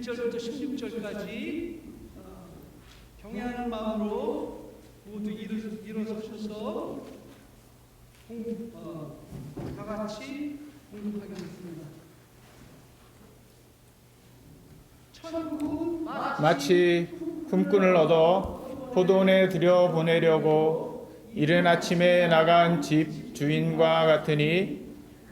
1절부터 16절까지 경외하는 마음으로 모두 일어서셔서 다 같이 공독하겠습니다. 천국 마치 품꾼을 얻어 포도원에 들여보내려고 이른 아침에 나간 집 주인과 같으니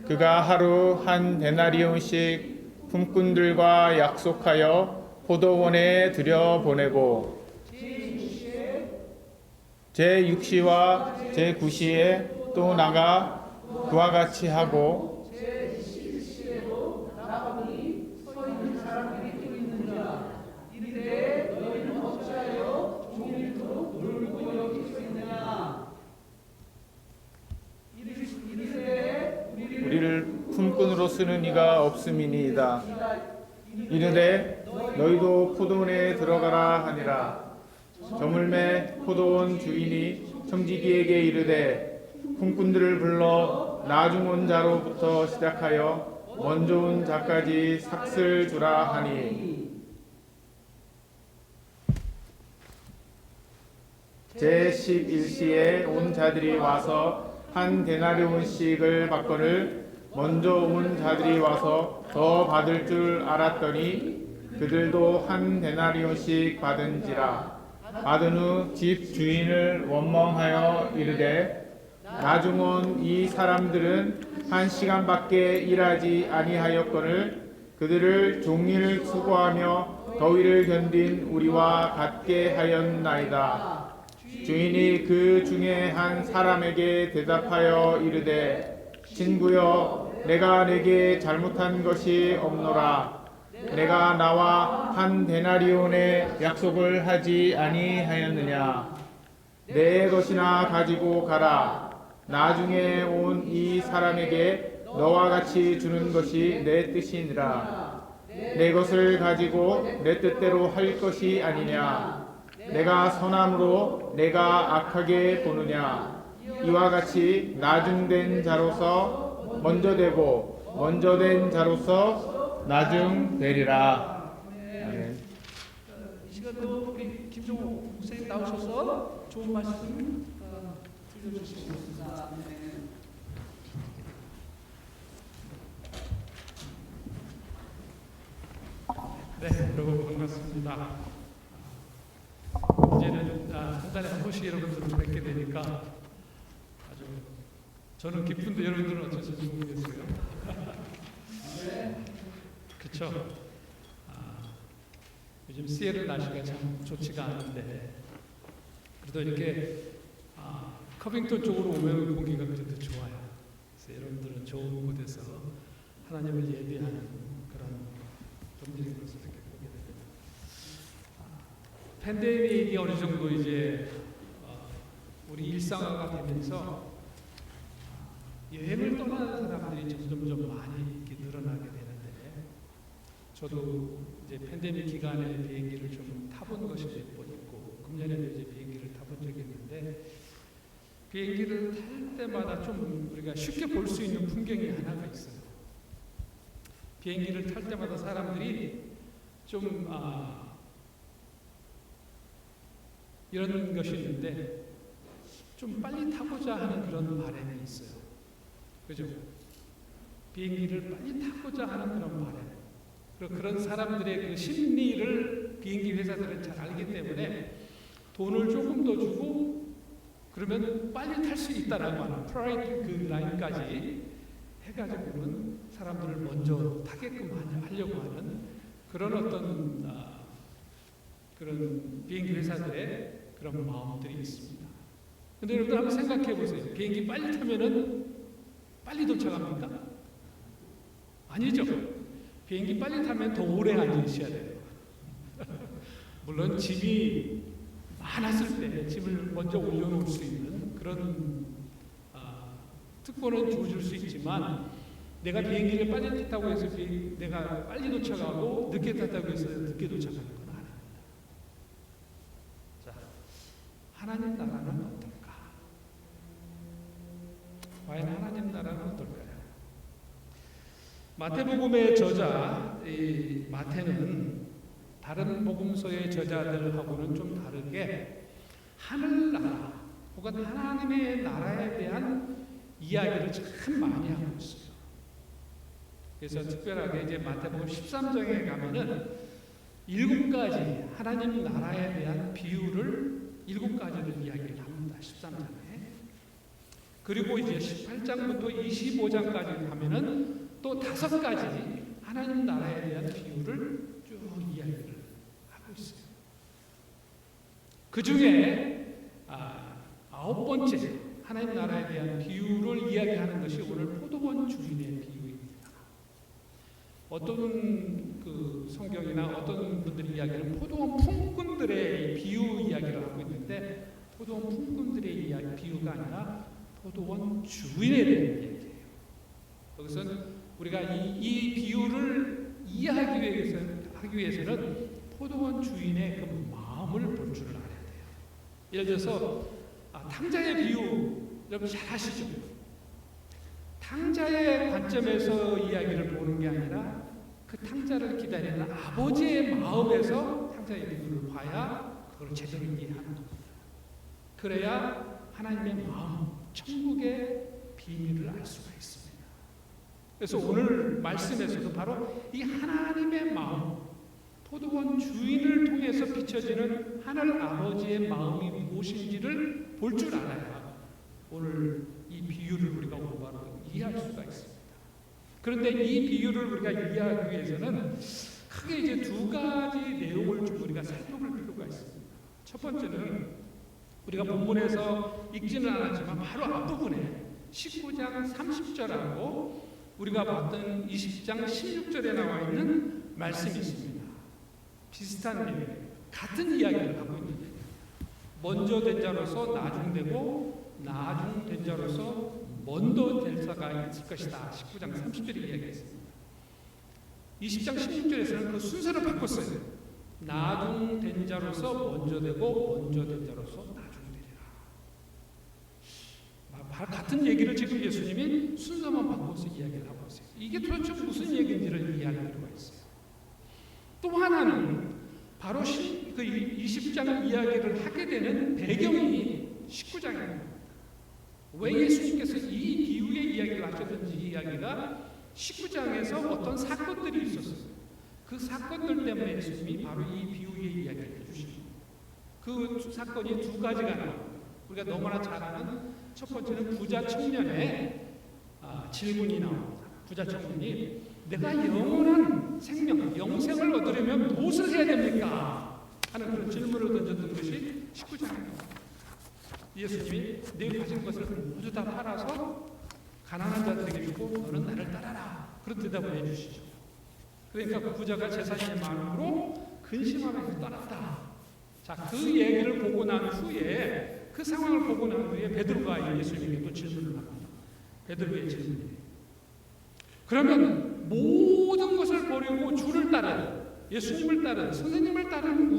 그가 하루 한 데나리온씩 품꾼들과 약속하여 포도원에 들여보내고 제6시와 제9시에 또 나가 그와 같이 하고 우리를 품꾼으로 쓰는 이가 없음이니이다. 이르되 너희도 포도원에 들어가라 하니라. 저물매 포도원 주인이 청지기에게 이르되 품꾼들을 불러 나중 온 자로부터 시작하여 먼저 온 자까지 삭슬 주라 하니 제11시에 온 자들이 와서 한 데나리온씩을 받거늘 먼저 온 자들이 와서 더 받을 줄 알았더니 그들도 한 데나리온씩 받은지라. 받은 후 집 주인을 원망하여 이르되 나중 온 이 사람들은 1시간밖에 일하지 아니하였거늘 그들을 종일 수고하며 더위를 견딘 우리와 같게 하였나이다. 주인이 그 중에 한 사람에게 대답하여 이르되 친구여 내가 내게 잘못한 것이 없노라. 내가 나와 한 데나리온의 약속을 하지 아니하였느냐. 내 것이나 가지고 가라. 나중에 온 이 사람에게 너와 같이 주는 것이 내 뜻이니라. 내 것을 가지고 내 뜻대로 할 것이 아니냐. 내가 선함으로 내가 악하게 보느냐. 이와 같이 나중된 자로서 먼저 되고 먼저 된 자로서 나중되리라. 네. 이 시간도 우리 김종호 목사님 나오셔서 좋은 말씀 들려주시겠습니다. 네, 여러분 반갑습니다. 이제는 한 달에 한 번씩 여러분들을 뵙게 되니까 아주 저는 기쁜데 여러분들은 어쩌실지 모르겠어요. 그렇죠? 요즘 시애틀 날씨가 참 좋지가 않은데 그래도 이렇게 커빙턴 쪽으로 오면 공기가 그래도 좋아요. 그래서 여러분들은 좋은 곳에서 하나님을 예배하는 그런 분들인 것을 이렇게 보게 됩니다. 팬데믹이 어느 정도 이제 우리 일상화가 되면서 여행을 떠나는 사람들이 점점 많이 이렇게 늘어나게 되는데 저도 이제 팬데믹 기간에 비행기를 좀 타본 것이 몇 번 있고 금년에도 이제 비행기를 타본 적이 있는데 비행기를 탈 때마다 좀 우리가 쉽게 볼 수 있는 풍경이 하나가 있어요. 비행기를 탈 때마다 사람들이 좀 이런 것이 있는데 좀 빨리 타고자 하는 그런 바람이 있어요. 그죠? 비행기를 빨리 타고자 하는 그런 바람. 그리고 그런 사람들의 그 심리를 비행기 회사들은 잘 알기 때문에 돈을 조금 더 주고 그러면 빨리 탈 수 있다라고 하는 프라이드 그 라인까지 해가지고는 사람들을 먼저 타게끔 하려고 하는 그런 어떤 그런 비행기 회사들의 그런 마음들이 있습니다. 근데 여러분들 한번 생각해 보세요. 비행기 빨리 타면은 빨리 도착합니까? 아니죠. 비행기 빨리 타면 더 오래 앉아 있어야 돼요. 물론 짐이 많았을 때 짐을 먼저 올려놓을 수 있는 그런 특권은 주어질 수 있지만 내가 비행기를 빨리 타고 해서 내가 빨리 도착하고 늦게 탔다고 해서 늦게 도착하는 건 아닙니다. 자, 하나님 나라는 어떨까? 과연 하나님 나라는 어떨까요? 마태복음의 저자 이 마태는 다른 복음서의 저자들하고는 좀 다르게 하늘나라 혹은 하나님의 나라에 대한 이야기를 참 많이 하고 있어요. 그래서 특별하게 이제 마태복음 13장에 가면은 7가지 하나님 나라에 대한 비유를 7가지를 이야기를 합니다. 13장에. 그리고 이제 18장부터 25장까지 가면은 또 5가지 하나님 나라에 대한 비유를 쭉 이야기를 하고 있어요. 그 중에 9번째 하나님 나라에 대한 비유를 이야기하는 것이 오늘 포도원 주인의 비유입니다. 어떤 그 성경이나 어떤 분들이 이야기하는 포도원 품꾼들의 비유 이야기를 하고 있는데 포도원 품꾼들의 이야기 비유가 아니라 포도원 주인에 대한 이야기예요. 여기서는 우리가 이 비유를 이해하기 위해서는 포도원 주인의 그 마음을 볼 줄을 알아야 돼요. 예를 들어서 탕자의 비유 여러분 잘 아시죠? 탕자의 관점에서 이야기를 보는 게 아니라 그 탕자를 기다리는 아버지의 마음에서 탕자의 비유를 봐야 그걸 제대로 이해하는 겁니다. 그래야 하나님의 마음, 천국의 비밀을 알 수가 있습니다. 그래서 오늘 말씀에서도 바로 이 하나님의 마음, 포도원 주인을 통해서 비춰지는 하늘 아버지의 마음이 무엇인지를 볼 줄 알아야 오늘 이 비유를 우리가 올바로 이해할 수가 있습니다. 그런데 이 비유를 우리가 이해하기 위해서는 크게 이제 2가지 내용을 좀 우리가 살펴볼 필요가 있습니다. 첫 번째는 우리가 본문에서 읽지는 않았지만 바로 앞부분에 19장 30절하고 우리가 봤던 20장 16절에 나와 있는 말씀이 있습니다. 비슷한 내용, 같은 이야기를 하고 있는데 먼저 된 자로서 나중되고 나중된 자로서 먼저 될 자가 있을 것이다. 19장 30절에 이야기했습니다. 20장 16절에서는 그 순서를 바꿨어요. 나중된 자로서 먼저 되고 먼저 된 자로서 나중되리라. 같은 얘기를 지금 예수님이 순서만 바꿔서 이야기를 하고 있어요. 이게 도대체 무슨 얘기인지를 이해할 필요가 있어요. 또 하나는 바로 그 20장 이야기를 하게 되는 배경이 19장입니다. 왜 예수님께서 이 비유의 이야기를 하셨는지 이야기가 19장에서 어떤 사건들이 있었어요. 그 사건들 때문에 예수님이 바로 이 비유의 이야기를 해주십니다. 그 사건이 2가지가 나옵니다. 우리가 너무나 잘 아는 첫 번째는 부자 청년의 질문이 나옵니다. 부자 청년이 내가 영원한 생명, 영생을 얻으려면 무엇을 해야 됩니까? 하는 그런 질문을 던졌던 것이 19장입니다. 예수님이 내 가진 것을 모두 다 팔아서 가난한 자들에게 주고 너는 나를 따라라. 그런 대답을 해주시죠. 그러니까 그 부자가 재산이 많음으로 근심하면서 떠났다. 자, 그 얘기를 보고 난 후에 그 상황을 보고 난 후에 베드로가 예수님에게 또 질문을 합니다. 베드로의 질문이에요. 그러면 모든 것을 버리고 주를 따르는 예수님을 따르는 선생님을 따르는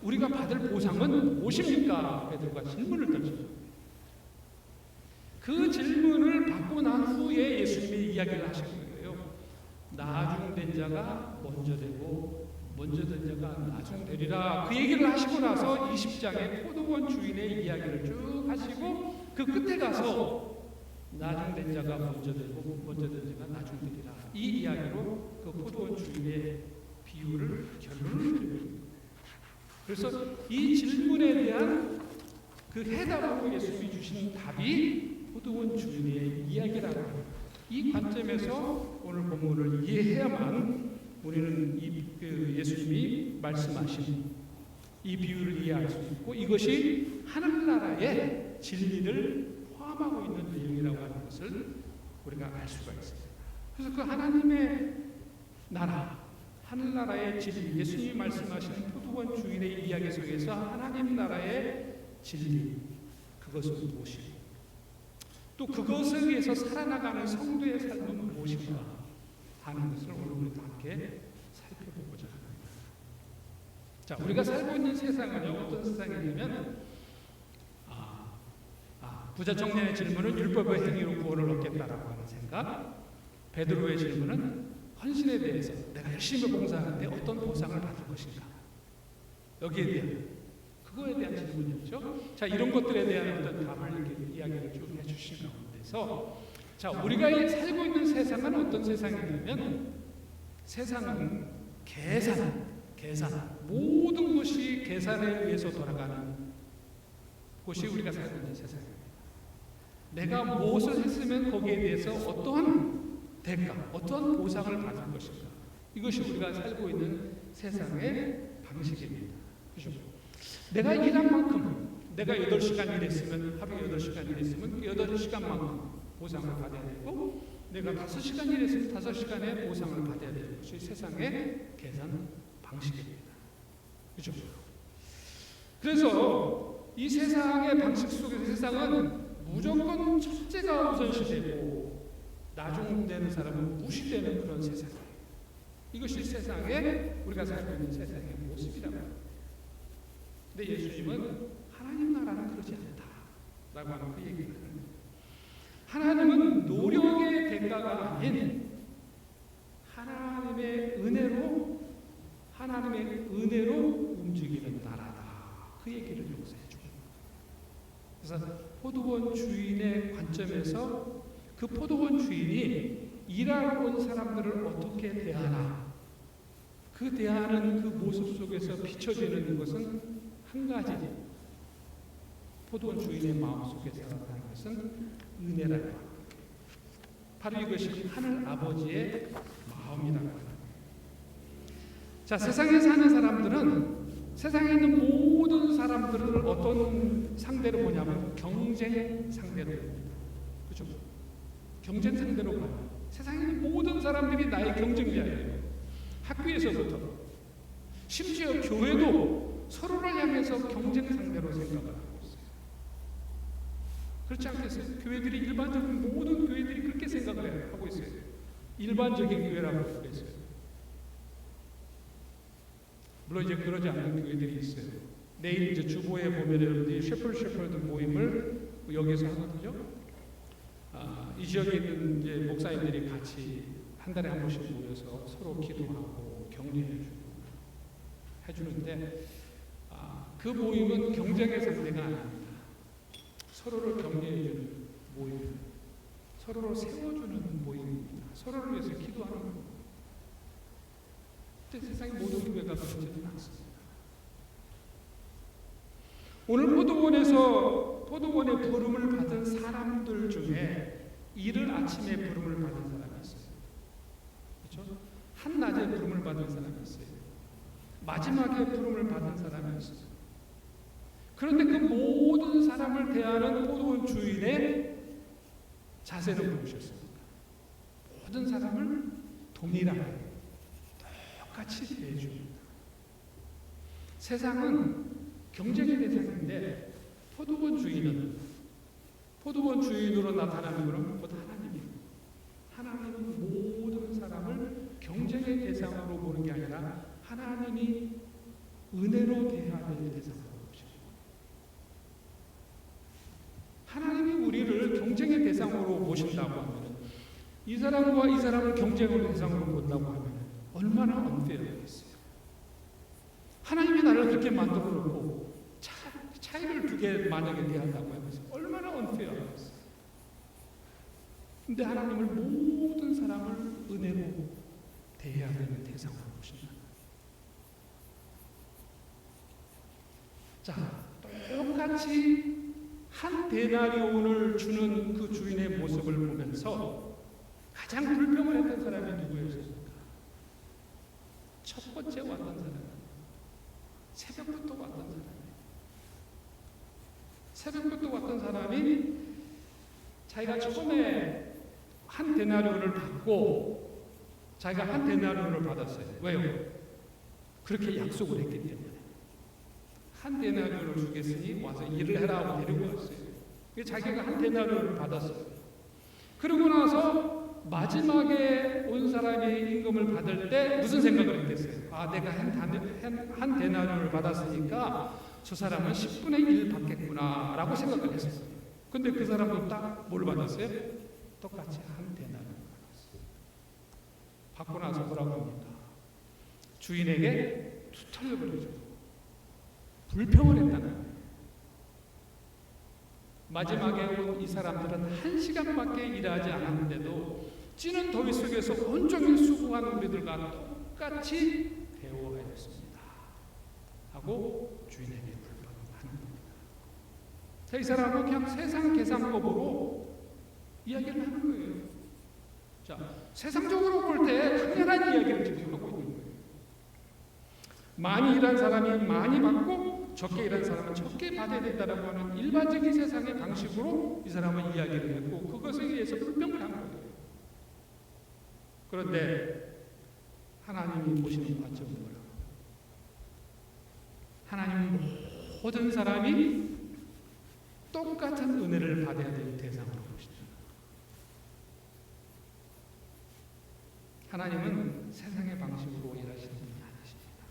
우리가 받을 보상은 무엇입니까? 베드로가 질문을 던집니다. 그 질문을 받고 난 후에 예수님이 이야기를 하신 거예요. 나중된 자가 먼저 되고 먼저 된 자가 나중되리라. 그 얘기를 하시고 나서 20장에 포도원 주인의 이야기를 쭉 하시고 그 끝에 가서 나중된 자가 먼저 되고 먼저 된 자가 나중되리라. 이 이야기로 그 포도원 주인의 비유를 결론을 드립니다. 그래서 이 질문에 대한 그 해답으로 예수님이 주신 답이 포도원 주인의 이야기라고 합니다. 이 관점에서 오늘 본문을 이해해야만 우리는 예수님이 말씀하신 이 비유를 이해할 수 있고 이것이 하늘나라의 진리를 포함하고 있는 내용이라고 하는 것을 우리가 알 수가 있습니다. 그래서 그 하나님의 나라, 하늘나라의 진리, 예수님이 말씀하시는 포도원 주인의 이야기 속에서 하나님 나라의 진리, 그것은 무엇이고 또 그것을 위해서 살아나가는 성도의 삶은 무엇인가 하는 것을 오늘 우리가 함께 살펴보고자 합니다. 자, 우리가 살고 있는 세상은요, 어떤 세상이냐면 부자 청년의 질문은 율법의 행위로 구원을 얻겠다라고 하는 생각, 베드로의 질문은 헌신에 대해서 내가 열심히 봉사하는데 어떤 보상을 받을 것인가? 여기에 대한 그거에 대한 질문이었죠. 자, 이런 것들에 대한 어떤 답을 이렇게 이야기를 쭉 해주신 가운데서 자, 우리가 살고 있는 세상은 어떤 세상이냐면 세상은 계산 모든 것이 계산에 의해서 돌아가는 곳이 우리가 살고 있는 세상입니다. 내가 무엇을 했으면 거기에 대해서 어떠한 대가, 어떠한 보상을 받을 것인가. 이것이 우리가 살고 있는 세상의 방식입니다. 그렇죠? 내가 일한 만큼, 내가 8시간 일했으면, 하루에 8시간 일했으면 8시간만큼 보상을 받아야 되고, 내가 5시간 일했으면 5시간의 보상을 받아야 되는 것이 세상의 계산 방식입니다. 그렇죠? 그래서 이 세상의 방식 속에서 세상은 무조건 첫째가 우선시되고 나중되는 사람은 무시되는 그런 세상이에요. 이것이 세상에 우리가 살고 있는 세상의 모습이라고 합니다. 근데 예수님은 하나님 나라는 그러지 않다라고 하는 그 얘기를 합니다. 하나님은 노력의 대가가 아닌 하나님의 은혜로 움직이는 나라다. 그 얘기를 여기서 해주고, 그래서 포도원 주인의 관점에서 그 포도원 주인이 일하러 온 사람들을 어떻게 대하나, 그 대하는 그 모습 속에서 비춰지는 것은 한 가지, 포도원 주인의 마음 속에서 나타나는 것은 은혜라고 합니다. 바로 이것이 하늘 아버지의 마음이라고 합니다. 자, 세상에 사는 사람들은 세상에 있는 모든 사람들을 어떤 상대로 보냐면 경쟁 상대로 봅니다. 그렇죠? 경쟁 상대로 봐요. 세상에 있는 모든 사람들이 나의 경쟁자예요. 학교에서부터 심지어 교회도 서로를 향해서 경쟁 상대로 생각을 하고 있어요. 그렇지 않겠어요? 교회들이 일반적인 모든 교회들이 그렇게 생각을 하고 있어요. 일반적인 교회라고 그랬어요. 물론 이제 그러지 않는 교회들이 있어요. 내일 이제 주보에 보면 여러분들이 셰퍼드 모임을 여기서 하거든요. 이 지역에 있는 이제 목사님들이 같이 한 달에 한 번씩 모여서 서로 기도하고 격려해주는데 그 모임은 경쟁의 상대가 아닙니다. 서로를 격려해주는 모임, 서로를 세워주는 모임입니다. 서로를 위해서 기도하는 모임. 세상의 모든 교회가 그렇지는 않습니다. 오늘 포도원의 부름을 받은 사람들 중에 이른 아침에 부름을 받은 사람이 있어요. 그렇죠? 한낮에 부름을 받은 사람이 있어요. 마지막에 부름을 받은 사람이 있어요. 그런데 그 모든 사람을 대하는 포도원 주인의 자세는 무엇이었습니까? 모든 사람을 동일하게 똑같이 대해줍니다. 세상은 경쟁의 대상인데 포도원 주인으로 나타나는 것은 곧 하나님입니다. 하나님은 모든 사람을 경쟁의 대상으로 보는 게 아니라 하나님이 은혜로 대해야 될 대상으로 보십니다. 하나님이 우리를 경쟁의 대상으로 보신다고 하면, 이 사람과 이 사람을 경쟁의 대상으로 본다고 하면 얼마나 언페어하겠어요. 하나님이 나를 그렇게 만들어 놓고 차이를 두게 만약에 대한다고 하면서 얼마나 언페어하겠어요. 근데 하나님을 모든 사람을 은혜로 대해야 되는 대상으로 보신다. 자, 똑같이 한 데나리온을 주는 그 주인의 모습을 보면서 가장 불평을 했던 사람이 누구였습니까? 첫 번째 왔던 사람, 새벽부터 왔던 사람, 새벽부터 왔던 사람이 자기가 처음에 한 데나리온을 받고 자기가 한 데나리온을 받았어요. 왜요? 그렇게 약속을 했기 때문에. 한 데나리온을 주겠으니 와서 일을 해라 하고 데리고 왔어요. 자기가 한 데나리온을 받았어요. 그러고 나서 마지막에 온 사람이 임금을 받을 때 무슨 생각을 했겠어요? 아, 내가 한 데나리온을 받았으니까 저 사람은 10분의 1 받겠구나 라고 생각을 했어요. 근데 그 사람도 딱 뭘 받았어요? 똑같이 한 데나리온을 받았어요. 받고 나서 뭐라고 합니까? 주인에게 투털려버리죠. 불평을 했다는 거예요. 마지막에 온 이 사람들은 1시간밖에 일하지 않았는데도 찌는 더위 속에서 온종일 수고한 우리들과 똑같이 대우하였습니다 하고 주인에게 불평하는 겁니다. 이 사람은 그냥 세상 계산법으로 이야기를 하는 거예요. 자, 세상적으로 볼 때 당연한 이야기를 지금 하고 있는 거예요. 많이 일한 사람이 많이 받고 적게 일한 사람은 적게 받아야 된다라고 하는 일반적인 세상의 방식으로 이 사람은 이야기를 했고 그것에 의해서 불평을 한 거예요. 그런데 하나님이 보시는 관점은 뭐라고? 하나님은 모든 사람이 똑같은 은혜를 받아야 되는 대상으로 보시죠. 하나님은 세상의 방식으로 일하시는 분이 아니십니다.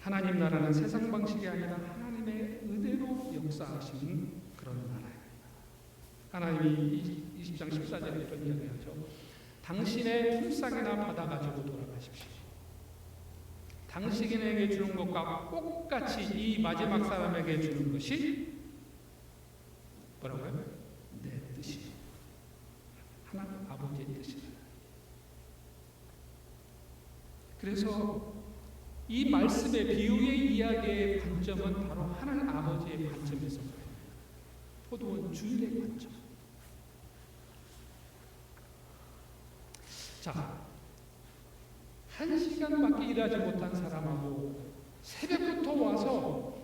하나님 나라는 세상 방식이 아니라 하나님의 은혜로 역사하시는 그런 나라입니다. 하나님이 20장 14절에 이런 이야기하죠. 당신의 품삯이나 받아가지고 돌아가십시오. 당신에게 주는 것과 똑같이 이 마지막 사람에게 주는 것이 뭐라고요? 내 뜻이 하나님 아버지의 뜻이다. 그래서 이 말씀의 비유의 이야기의 관점은 바로 하나님 아버지의 관점에서 포도원 주인의 관점. 자, 1시간밖에 일하지 못한 사람하고 새벽부터 와서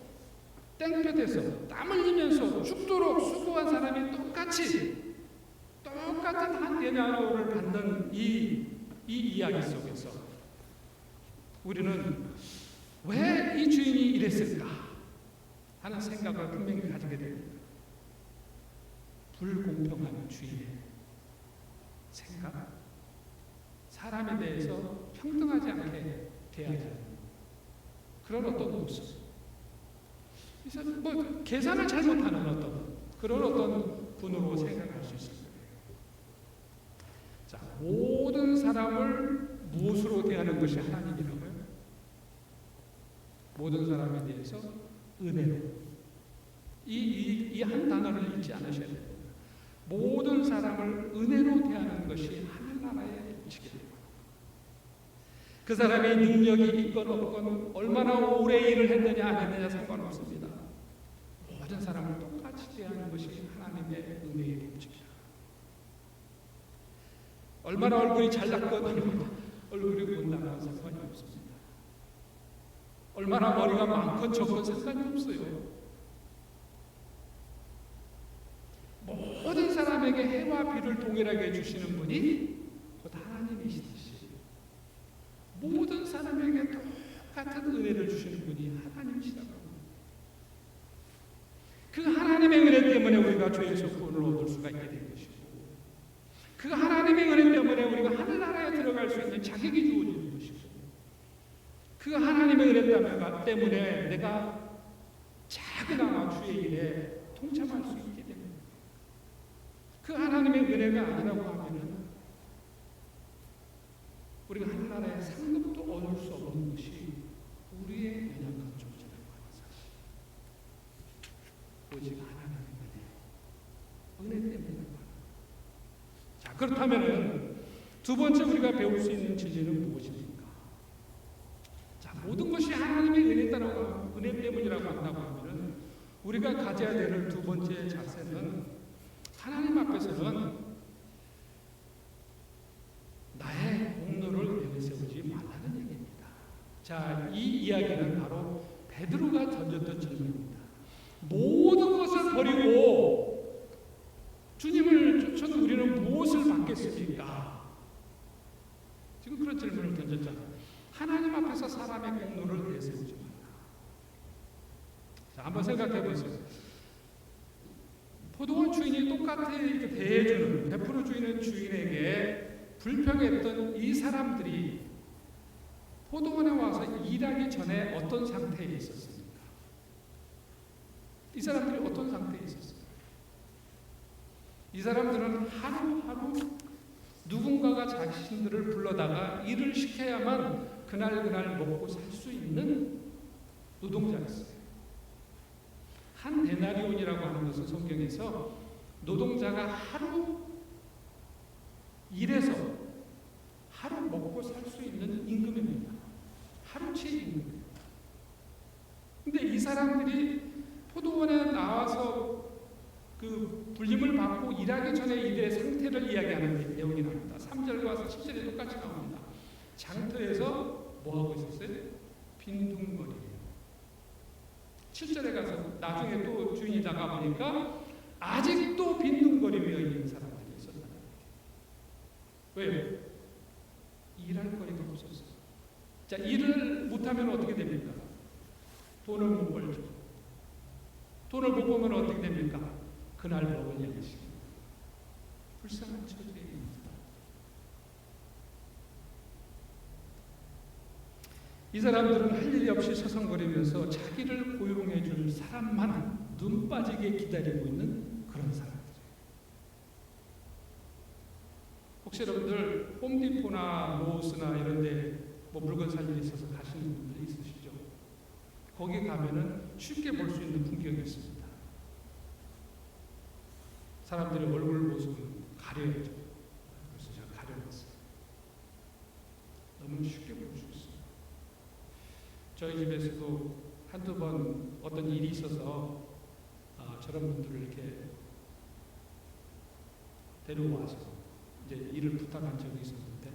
땡볕에서 땀 흘리면서 죽도록 수고한 사람이 똑같은 한 데나리오를 받는 이 이야기 속에서 우리는 왜 이 주인이 이랬을까 하는 생각을 분명히 가지게 됩니다. 불공평한 주인의 생각, 사람에 대해서 평등하지 않게 대하지 않는 그런 어떤 모습, 뭐 계산을 잘못하는 어떤 그런 어떤 분으로 생각할 수 있을 거예요. 자, 모든 사람을 무엇으로 대하는 것이 하나님이라고요? 모든 사람에 대해서 은혜로. 이 한 단어를 잊지 않으셔야 돼요. 모든 사람을 은혜로 대하는 것이 하늘나라의 법칙이에요. 그 사람의 능력이 있건 없건 얼마나 오래 일을 했느냐 안 했느냐 상관없습니다. 모든 사람을 똑같이 대하는 것이 하나님의 은혜의 법칙이다. 얼마나 얼굴이 잘났건 얼굴이 못나건 상관이 없습니다. 얼마나 머리가 많건 적건 상관이 없어요. 모든 사람에게 해와 비를 동일하게 주시는 분이 곧 하나님이시듯이 모든 사람에게 똑같은 은혜를 주시는 분이 하나님이시라고 합니다. 그 하나님의 은혜 때문에 우리가 죄에서 구원을 얻을 수가 있게 된 것이고 그 하나님의 은혜 때문에 우리가 하늘나라에 들어갈 수 있는 자격이 주어지는 것이고 그 하나님의 은혜 때문에 내가 작으나마 주의 일에 동참할 수 있게 됩니다. 그 하나님의 은혜가 아니라고 하면은 우리가 하늘나라의 상급도 얻을 수 없는 것이 우리의 연약한 존재라고 하는 사실. 오직 하나님의 은혜 때문에. 자, 그렇다면은 두 번째 우리가 배울 수 있는 진리는 무엇입니까? 자, 모든 것이 하나님의 은혜 때문이라고 한다고 하면은 우리가 가져야 될 두 번째 자세는 하나님 앞에서는 나의 공로를 내세우지 말라는 얘기입니다. 자, 이 이야기는 바로 베드로가 던졌던 질문입니다. 모든 것을 버리고 주님을 쫓은 우리는 무엇을 받겠습니까? 지금 그런 질문을 던졌잖아요. 하나님 앞에서 사람의 공로를 내세우지 말라. 자, 한번 생각해 보세요. 포도원 주인이 똑같이 대해주는, 베풀어 주는 주인에게 불평했던 이 사람들이 포도원에 와서 일하기 전에 어떤 상태에 있었습니까? 이 사람들이 어떤 상태에 있었습니까? 이 사람들은 하루하루 누군가가 자신들을 불러다가 일을 시켜야만 그날 먹고 살 수 있는 노동자였어요. 한 데나리온이라고 하는 것은 성경에서 노동자가 하루 일해서 하루 먹고 살 수 있는 임금입니다. 하루치 임금. 근데 이 사람들이 포도원에 나와서 그 불림을 받고 일하기 전에 일의 상태를 이야기하는 내용이 나옵니다. 3절과 7절에 똑같이 나옵니다. 장터에서 뭐하고 있었어요? 빈둥거리. 7절에 가서 나중에 또 주인이 나가보니까 아직도 빈둥거리며 있는 사람들이 있었다. 왜요? 일할 거리가 없었어요. 자, 일을 못하면 어떻게 됩니까? 돈을 못 벌죠. 돈을 못 벌면 어떻게 됩니까? 그날 먹을 양식. 불쌍한 처지입니다. 이 사람들은 할 일이 없이 서성거리면서 자기를 고용해 줄 사람만 눈 빠지게 기다리고 있는 그런 사람들. 혹시 여러분들 홈디포나 로스나 이런 데 뭐 물건 살 일이 있어서 가시는 분들 있으시죠? 거기 가면은 쉽게 볼 수 있는 풍경이 있습니다. 사람들의 얼굴 모습은 가려야죠. 그래서 제가 가려놨어요. 너무 쉽게 볼 수 있어요. 저희 집에서도 한두 번 어떤 일이 있어서 저런 분들을 이렇게 데려와서 이제 일을 부탁한 적이 있었는데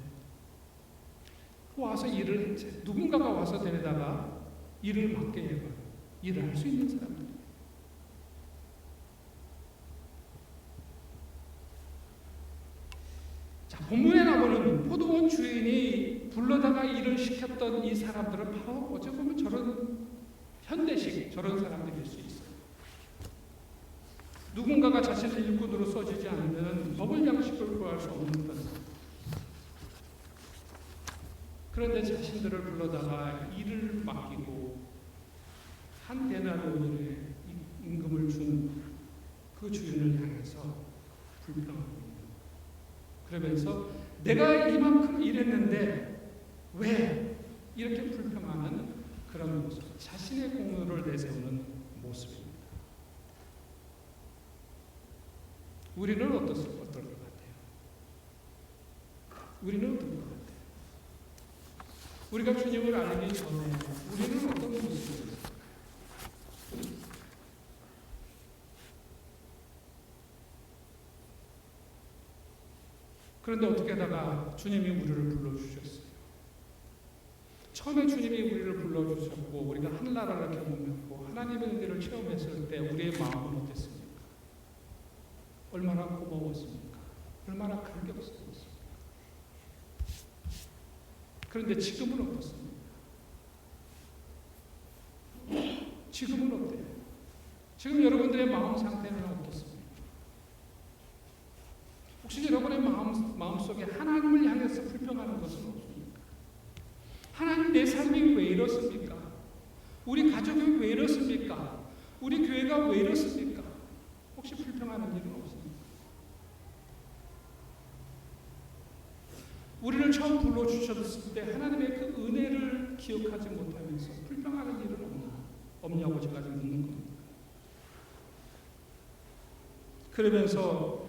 와서 누군가가 와서 데려다가 일을 맡게 해봐. 일을 할 수 있는 사람들. 자, 본문에 나오는 포도원 주인이 불러다가 일을 시켰던 이 사람들은 바로 어찌 보면 저런 현대식 저런 사람들일 수 있어요. 누군가가 자신의 일꾼으로 써주지 않는 먹을 양식을 구할 수 없는 사람. 그런데 자신들을 불러다가 일을 맡기고 한 데나리온의 임금을 준 그 주인을 향해서 불평합니다. 그러면서 내가 이만큼 일했는데 왜 이렇게 불평하는 그런 모습, 자신의 공로를 내세우는 모습입니다. 우리는 어떨 것 같아요? 우리는 어떨 것 같아요? 우리가 주님을 알기 전에 우리는 어떤 모습이었어요? 그런데 어떻게 하다가 주님이 우리를 불러주셨어요. 처음에 주님이 우리를 불러주셨고 우리가 하늘나라를 경험했고 하나님의 은혜를 체험했을 때 우리의 마음은 어땠습니까? 얼마나 고마웠습니까? 얼마나 감격스러웠습니까? 그런데 지금은 어떻습니까? 지금은 어때요? 지금 여러분들의 마음 상태는 어떻습니까? 혹시 여러분의 마음속에 하나님을 향해서 불평하는 것은 없습니까? 하나님, 내 삶이 왜 이렇습니까? 우리 가족이 왜 이렇습니까? 우리 교회가 왜 이렇습니까? 혹시 불평하는 일은 없습니까? 우리를 처음 불러주셨을 때 하나님의 그 은혜를 기억하지 못하면서 불평하는 일은 없냐고 제가 지금 묻는 겁니다. 그러면서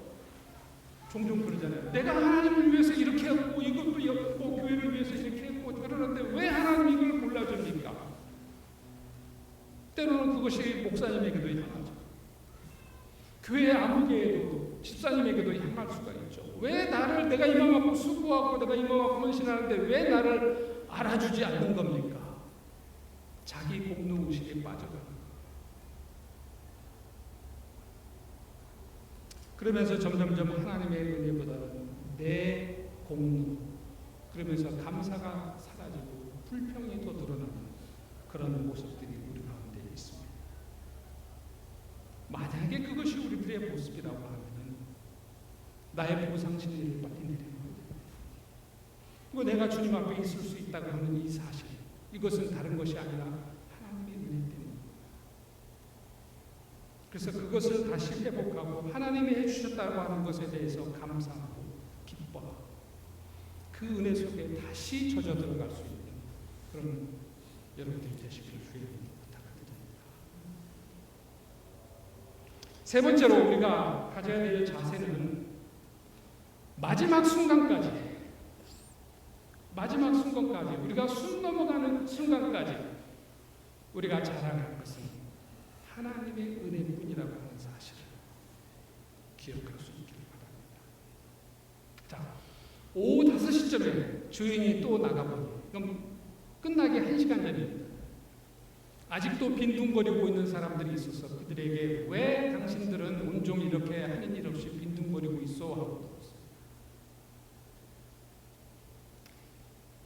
종종 그러잖아요. 내가 하나님을 위해서 이렇게 했고 이것도 했고 교회를 위해서 이렇게 했고 그러는데 왜 하나님 이걸 몰라줍니까? 때로는 그것이 목사님에게도 향하죠. 교회 아무개에도 집사님에게도 향할 수가 있죠. 왜 나를 내가 이만큼 수고하고 내가 이만큼 헌신하는데 왜 나를 알아주지 않는 겁니까? 자기 공로의식에 빠져가는 거. 그러면서 점점점 하나님의 은혜보다는 내 공로, 그러면서 감사가 사라지고 불평이 더 늘어나는 그런 모습들이 우리 가운데 있습니다. 만약에 그것이 우리들의 모습이라고 하면 나의 보상 심리를 빨리 내리는 거예요. 그리고 내가 주님 앞에 있을 수 있다고 하는 이 사실, 이것은 다른 것이 아니라 하나님의 은혜 때문입니다. 그래서 그것을 다시 회복하고 하나님이 해주셨다고 하는 것에 대해서 감사하고 기뻐하고 그 은혜 속에 다시 젖어 들어갈 수 있는 그런 여러분들이 되시기를 주의 부탁드립니다. 세 번째로 우리가 가져야 될 자세는 마지막 순간까지 우리가 숨 넘어가는 순간까지 우리가 자라갈 것은 하나님의 은혜뿐이라고 하는 사실을 기억할 수 있기를 바랍니다. 자, 오후 5시쯤에 주인이 또 나가보니 그럼 끝나기 1시간 전입니다. 아직도 빈둥거리고 있는 사람들이 있어서 그들에게 왜 당신들은 온종일 이렇게 하는 일 없이 빈둥거리고 있어? 하고 물었어요.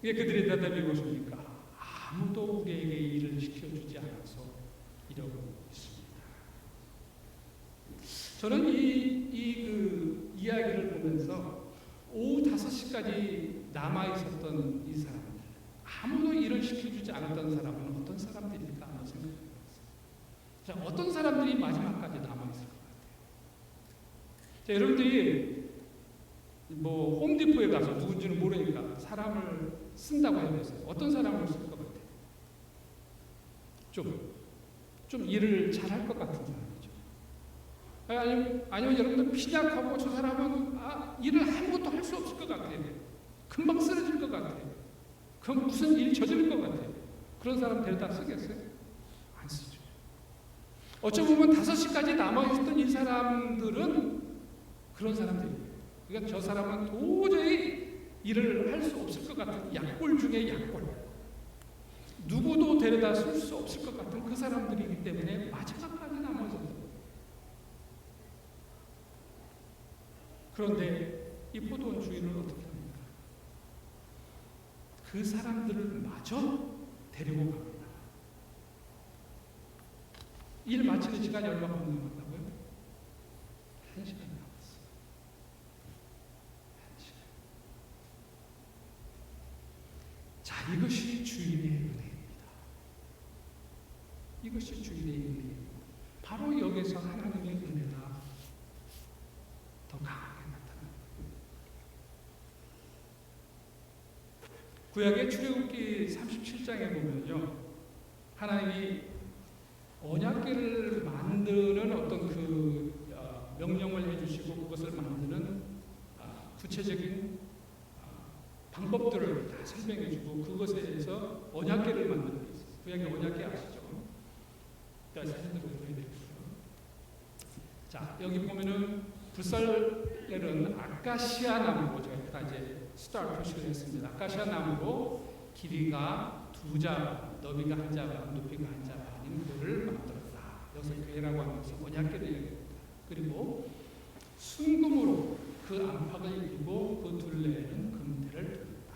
이게 그들의 대답이 무엇입니까? 아무도 우리에게 일을 시켜주지 않아서 이러고 있습니다. 저는 그 이야기를 보면서 오후 5시까지 남아있었던 이 사람들, 아무도 일을 시켜주지 않았던 사람은 어떤 사람들일까 하는 생각을 해봤어요. 자, 어떤 사람들이 마지막까지 남아있을 것 같아요? 자, 여러분들이 홈디포에 가서 누군지는 모르니까 사람을 쓴다고 해보세요. 어떤 사람을 쓸 것 같아요? 좀 일을 잘할 것 같은 사람이죠. 아니면 여러분들 피작하고 저 사람은 일을 아무것도 할 수 없을 것 같아요. 금방 쓰러질 것 같아요. 그럼 무슨 일 저지를 것 같아요. 그런 사람 데려다 쓰겠어요? 안 쓰죠. 어쩌면 5시까지 남아있었던 이 사람들은 그런 사람들이에요. 그러니까 저 사람은 도저히 일을 할 수 없을 것 같은 약골 중에 약골. 누구도 데려다 쓸 수 없을 것 같은 그 사람들이기 때문에 마지막까지 남아있었던 거예요. 그런데 이 포도원 주인은 어떻게 합니까? 그 사람들을 마저 데리고 갑니다. 일 마치는 시간이 얼마나 남았다고요? 1시간 남았어요. 1시간. 자, 이것이 주인의 은혜입니다. 이것이 주인의 은혜입니다. 바로 여기서 하나님의 은혜가 더 강하게 나타납니다. 구약의 출애굽기 37장에 보면요, 하나님이 언약궤를 만드는 어떤 명령을 해주시고 그것을 만드는 구체적인 방법들을 다 설명해주고 그것에 대해서 언약궤를 만드는 게 있어요. 구약의 언약궤 아시죠? 사진으로 보여드릴게요. 자, 여기 보면은 불살렐은 아카시아 나무로 제가 이제 스타र 표시를 했습니다. 아카시아 나무로 길이가 2자바, 너비가 1자바, 높이가 1자바인 궤를 만들었다. 여기서 궤라고 하는 것은 언약궤를 얘기합니다. 그리고 순금으로 그 안팎을 이루고 그 둘레에는 금대를 둘렀다.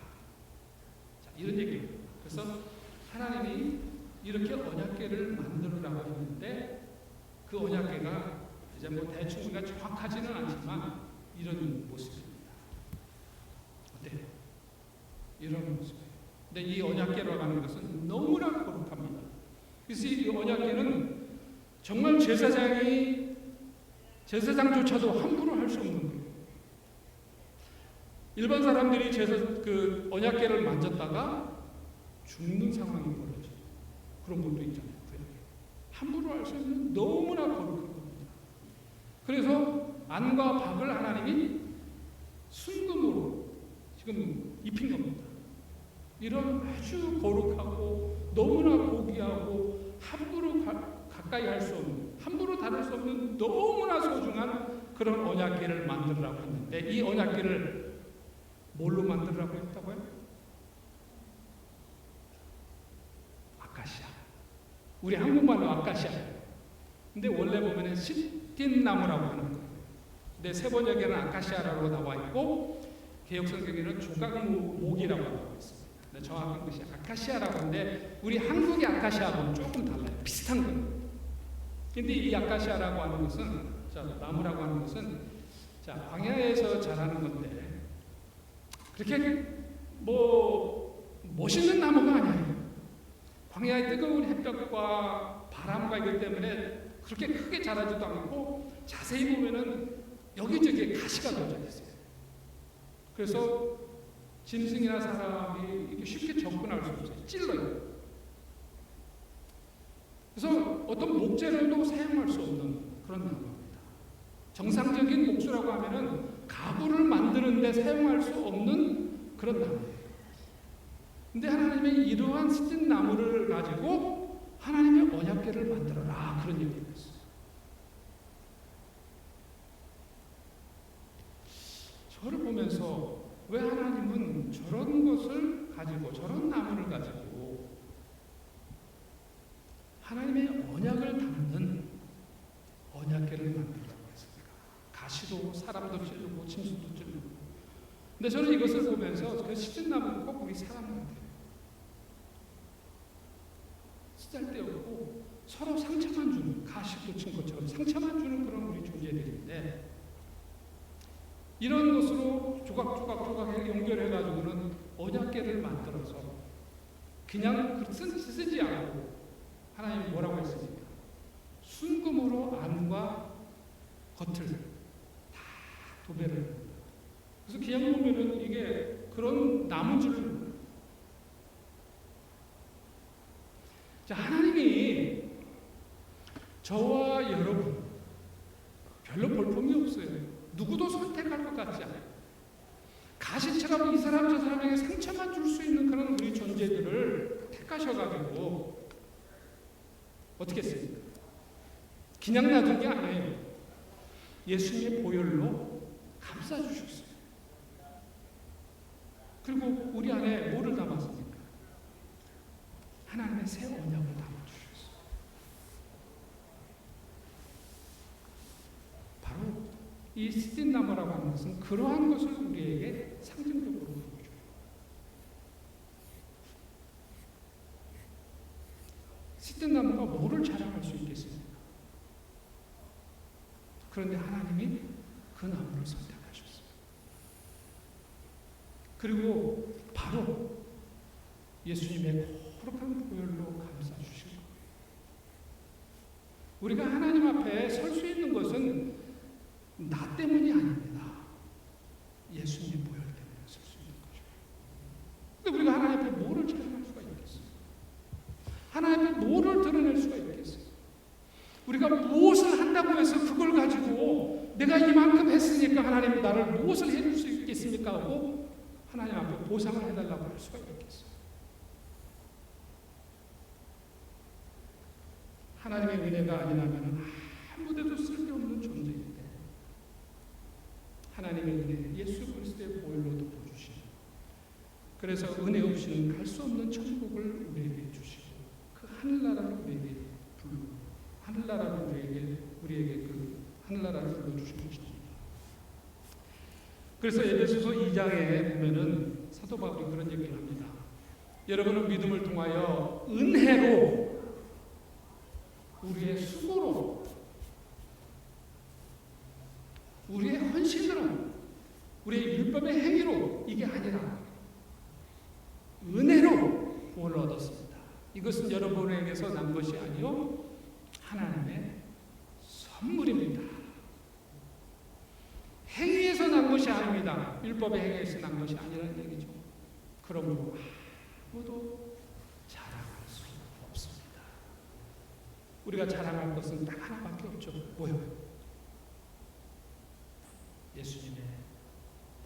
자, 이런 얘기입니다. 그래서 하나님이 이렇게 언약궤를 만들으라고 했는데 그 언약궤가 이제 대충 우리가 정확하지는 않지만 이런 모습입니다. 어때요? 이런 모습이에요. 근데 이 언약궤라고 하는 것은 너무나 거룩합니다. 그래서 이 언약궤는 정말 제사장조차도 함부로 할 수 없는 거예요. 일반 사람들이 그 언약궤를 만졌다가 죽는 상황이 벌어져요. 그런 것도 있잖아요. 함부로 할 수 없는 너무나 거룩한 겁니다. 그래서 안과 박을 하나님이 순금으로 지금 입힌 겁니다. 이런 아주 거룩하고 너무나 고귀하고 함부로 가까이 할 수 없는, 함부로 다룰 수 없는 너무나 소중한 그런 언약궤를 만들라고 했는데 이 언약궤를 뭘로 만들라고 했다고요? 아카시아. 우리 한국말로 아카시아. 근데 원래 보면 시틴나무라고 하는 거예요. 근데 세번역에는 아카시아라고 나와 있고 개혁성경에는 조각목이라고 나와 있습니다. 근데 정확한 것이 아카시아라고 하는데 우리 한국의 아카시아하고는 조금 달라요. 비슷한 거예요. 근데 이 아카시아라고 하는 것은, 나무라고 하는 것은, 광야에서 자라는 건데, 그렇게 멋있는 나무가 아니에요. 광야의 뜨거운 햇볕과 바람과 이것 때문에 그렇게 크게 자라지도 않고, 자세히 보면은 여기저기에 가시가 돋아 있어요. 그래서 짐승이나 사람이 이렇게 쉽게 접근할 수 없어요. 찔러요. 그래서 어떤 목재로도 사용할 수 없는 그런 나무입니다. 정상적인 목수라고 하면은 가구를 만드는데 사용할 수 없는 그런 나무예요. 근데 하나님의 이러한 스틴 나무를 가지고 하나님의 언약궤를 만들어라, 그런 얘기를 했어요. 저를 보면서 왜 하나님은 저런 것을 가지고, 저런 나무를 가지고 하나님의 언약을 담는 언약궤를 만들라고 했습니까? 가시도 사람도 찌르고 짐승도 찌르고. 근데 저는 이것을 보면서 그 시즌나무는 꼭 우리 사람 같아요. 쓰잘데없고 서로 상처만 주는, 가시도 친 것처럼 상처만 주는 그런 우리 존재들인데, 이런 것으로 조각조각 연결해가지고는 언약궤를 만들어서 그냥 쓰지 않고, 하나님이 뭐라고 했습니까? 순금으로 안과 겉을 다 도배를 합니다. 그래서 그냥 보면은 이게 그런 나무줄. 자, 하나님이 저와 여러분 별로 볼품이 없어요. 누구도 선택할 것 같지 않아요. 가시처럼 이 사람 저 사람에게 상처만 줄 수 있는 그런 우리 존재들을 택하셔가지고 어떻게 했습니까? 그냥 놔둔 게 아니에요. 예수님의 보혈로 감싸주셨어요. 그리고 우리 안에 뭐를 담았습니까? 하나님의 새 언약을 담아주셨어요. 바로 이 스틴나무라고 하는 것은 그러한 것을 우리에게 상징적으로 보여줘요. 스틴나무가 뭐를 자랑할 수 있겠습니까? 그런데 하나님이 그 나무를 선택하셨어요. 그리고 바로 예수님의 거룩한 보혈로 감싸주신 거예요. 우리가 하나님 앞에 설 수 있는 것은 나 때문이 아닙니다. 예수님 보혈 때문에 설 수 있는 거죠. 근데 우리가 하나님 앞에 뭐를 자랑할 수가 있겠어요? 하나님 앞에 뭐를 드러낼 수가 있겠어요? 우리가 무엇을 한다고 해서 그걸 가지고 내가 이만큼 했으니까 하나님 나를 무엇을 해줄 수 있겠습니까? 하고 하나님 앞에 보상을 해달라고 할 수가 있겠어요? 하나님의 은혜가 아니라면 아무데도 쓸데없는 존재인데, 하나님의 은혜, 예수 그리스도의 보혈로 덮어주시고, 그래서 은혜 없이는 갈 수 없는 천국을 우리에게 주시고, 그 하늘나라를 우리에게 불러, 하늘나라를 우리에게 그 하늘나라를 불러주신 것입니다. 그래서 에베소서 2장에 보면은 사도 바울이 그런 얘기를 합니다. 여러분은 믿음을 통하여 은혜로, 우리의 수고로, 우리의 헌신으로, 우리의 율법의 행위로, 이게 아니라 은혜로 구원을 얻었습니다. 이것은 여러분에게서 난 것이 아니요 하나님의 선물입니다. 행위에서 난 것이 아닙니다. 율법의 행위에서 난 것이 아니라는 얘기죠. 그러므로 아무도 자랑할 수 없습니다. 우리가 자랑할 것은 딱 하나밖에 없죠. 뭐요? 예수님의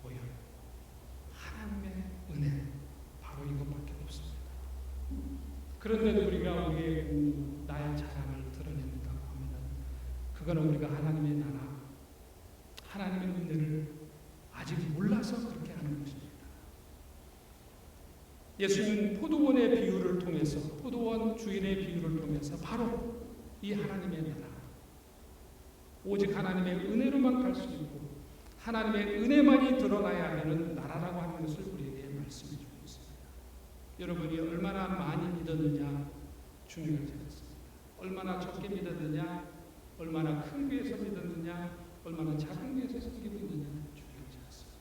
보혈, 하나님의 은혜, 바로 이것밖에 없습니다. 그런데도 우리가 우리의 나의 자랑을 드러낸다고 하면 그거는 우리가 하나님의 나라, 하나님의 은혜를 아직 몰라서 그렇게 하는 것입니다. 예수님은 포도원의 비유를 통해서, 포도원 주인의 비유를 통해서 바로 이 하나님의 나라, 오직 하나님의 은혜로만 갈 수 있고 하나님의 은혜만이 드러나야 하는 나라라고 하는 것을 우리에게 말씀해 주고 있습니다. 여러분이 얼마나 많이 믿었느냐 중요하지 않습니다. 얼마나 적게 믿었느냐, 얼마나 큰 교회에서 믿었느냐, 얼마나 작은 교회에서 믿고 있느냐 중요하지 않습니다.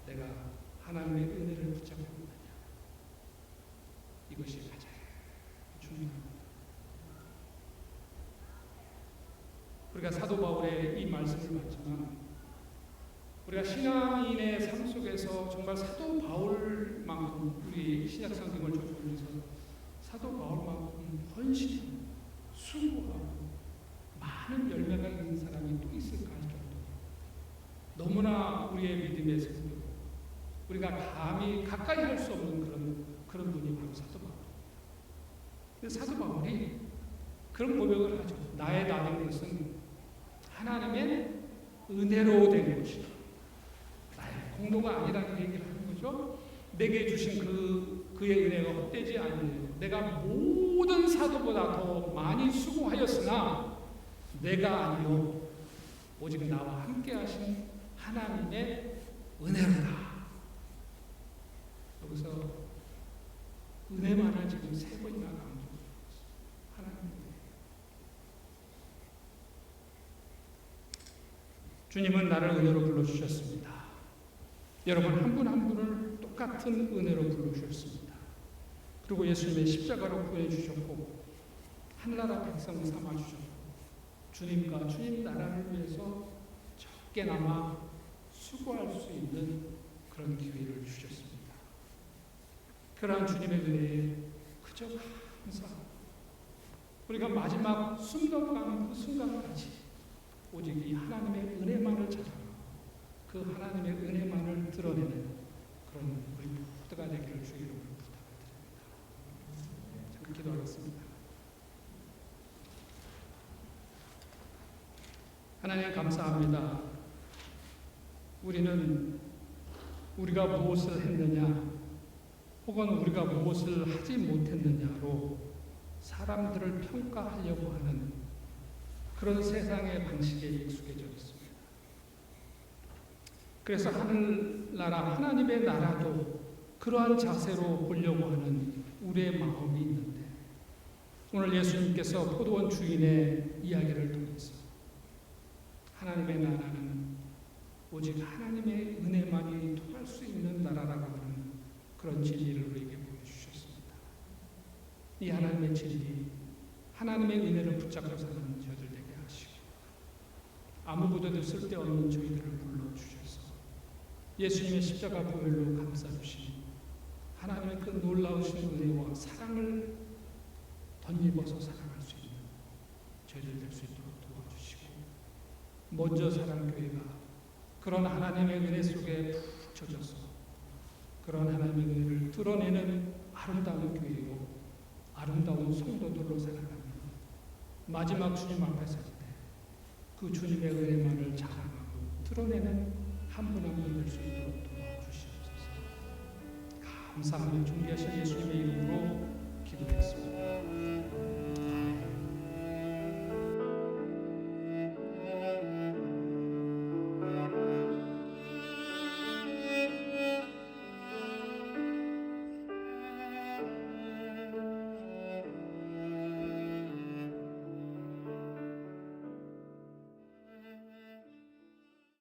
내가 하나님의 은혜를 붙잡고 있느냐, 이것이 가장 중요합니다. 우리가 사도 바울의 이 말씀을 봤지만 우리가 신앙인의 삶 속에서 정말 사도 바울만큼 우리 신약 성경을 좁히면서 사도 바울만큼 헌신, 수고하고 많은 열매가 있는 사람이 또 있을까 할 정도. 너무나 우리의 믿음의 생명, 우리가 감히 가까이 할 수 없는 그런 분이 바로 사도 바울. 근데 사도 바울이 그런 고백을 하죠. 나의 나된 것은 하나님의 은혜로 된 것이다. 나의 공로가 아니라는 얘기를 하는 거죠. 내게 주신 그의 은혜가 헛되지 않네요. 내가 모든 사도보다 더 많이 수고하였으나 내가 아니요 오직 나와 함께 하신 하나님의 은혜로다. 여기서 은혜만을 지금 3번이나 강조했어요. 하나님의 은혜. 주님은 나를 은혜로 불러주셨습니다. 여러분 한 분 한 분을 똑같은 은혜로 불러주셨습니다. 그리고 예수님의 십자가로 구해주셨고 하늘나라 백성 삼아주셨고 주님과 주님 나라를 위해서 적게나마 수고할 수 있는 그런 기회를 주셨습니다. 그러한 주님의 은혜에 그저 감사. 우리가 마지막 숨 넘어가는 그 순간까지 오직 이 하나님의 은혜만을 찾아가고 그 하나님의 은혜만을 드러내는 그런 우리 모두가 되기를 주의 이름으로 부탁드립니다. 잠깐 기도하겠습니다. 하나님 감사합니다. 우리는 우리가 무엇을 했느냐 혹은 우리가 무엇을 하지 못했느냐로 사람들을 평가하려고 하는 그런 세상의 방식에 익숙해져 있습니다. 그래서 하늘나라 하나님의 나라도 그러한 자세로 보려고 하는 우리의 마음이 있는데 오늘 예수님께서 포도원 주인의 이야기를 통해서 하나님의 나라는 오직 하나님의 은혜만이 통할 수 있는 나라라고 하는 그런 진리를 우리에게 보여주셨습니다. 이 하나님의 진리, 하나님의 은혜를 붙잡고 사는 저희들 되게 하시고 아무것도 쓸데없는 저희들을 불러주셔서 예수님의 십자가 보혈로 감싸주신 하나님의 그 놀라우신 은혜와 사랑을 덧입어서 살아갈 수 있는 저희들 될 수 있도록 도와주시고 먼저 사랑교회가 그런 하나님의 은혜 속에 푹 젖어서 그런 하나님의 은혜를 드러내는 아름다운 교회요 아름다운 성도들로 살아가는 마지막 주님 앞에 설 때 그 주님의 은혜만을 자랑하고 드러내는 한 분 한 분 될 수 있도록 도와주시옵소서. 감사하며 존귀하신 예수님의 이름으로 기도했습니다.